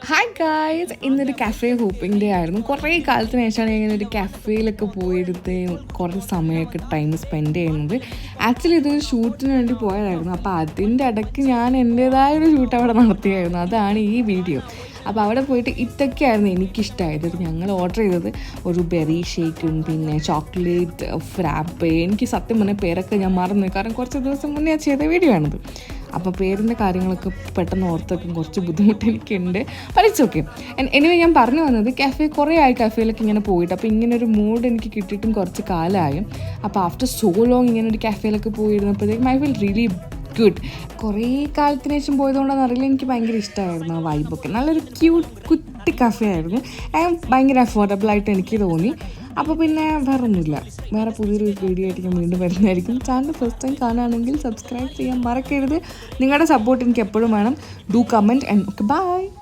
Hi guys, ഇന്നൊരു cafe hoping day ആയിരുന്നു. കുറേ കാലത്തിന് ശേഷമാണ് ഇങ്ങനെ ഒരു കഫേയിലൊക്കെ പോയിരുന്ന് കുറേ സമയമൊക്കെ ടൈം സ്പെൻഡ് ചെയ്യുന്നത്. ആക്ച്വലി ഇതൊരു ഷൂട്ടിന് വേണ്ടി പോയതായിരുന്നു. അപ്പോൾ അതിൻ്റെ ഇടയ്ക്ക് ഞാൻ എൻ്റേതായൊരു ഷൂട്ട് അവിടെ നടത്തിയായിരുന്നു. അതാണ് ഈ വീഡിയോ. അപ്പോൾ അവിടെ പോയിട്ട് ഇതൊക്കെയായിരുന്നു എനിക്കിഷ്ടമായത്. ഞങ്ങൾ ഓർഡർ ചെയ്തത് ഒരു ബെറി ഷേക്കും പിന്നെ ചോക്ലേറ്റ് ഫ്രാപ്പ്. എനിക്ക് സത്യം പറഞ്ഞ പേരൊക്കെ ഞാൻ മറന്നു, കാരണം കുറച്ച് ദിവസം മുന്നേ ഞാൻ ചെയ്ത വീഡിയോ ആണത്. അപ്പോൾ പേരിൻ്റെ കാര്യങ്ങളൊക്കെ പെട്ടെന്ന് ഓർത്തൊക്കെ കുറച്ച് ബുദ്ധിമുട്ട് എനിക്കുണ്ട്. പക്ഷേ ഓക്കെ. എനിവേ ഞാൻ പറഞ്ഞു വന്നത്, കുറേ ആയി കഫേയിലൊക്കെ ഇങ്ങനെ പോയിട്ട്. അപ്പോൾ ഇങ്ങനെ ഒരു മൂഡ് എനിക്ക് കിട്ടിയിട്ടും കുറച്ച് കാലമായി. അപ്പോൾ ആഫ്റ്റർ സോ ലോങ് ഇങ്ങനെ ഒരു കഫേയിലൊക്കെ പോയിരുന്നപ്പോഴത്തേക്കും ഐ ഫീൽ റിയലി ഗുഡ്. കുറേ കാലത്തിന് ശേഷം പോയതുകൊണ്ടാണെന്ന് അറിയില്ല, എനിക്ക് ഭയങ്കര ഇഷ്ടമായിരുന്നു ആ വൈബൊക്കെ. നല്ലൊരു കുട്ടി കഫേ ആയിരുന്നു. ഭയങ്കര അഫോർഡബിളായിട്ട് എനിക്ക് തോന്നി. അപ്പോൾ പിന്നെ വേറെ ഒന്നുമില്ല, വേറെ പുതിയൊരു വീഡിയോ ആയിട്ട് ഞാൻ വീണ്ടും വരുന്നതായിരിക്കും. ചാനൽ ഫസ്റ്റ് ടൈം കാണുകയാണെങ്കിൽ സബ്സ്ക്രൈബ് ചെയ്യാൻ മറക്കരുത്. നിങ്ങളുടെ സപ്പോർട്ട് എനിക്ക് എപ്പോഴും വേണം. Do comment and okay, by.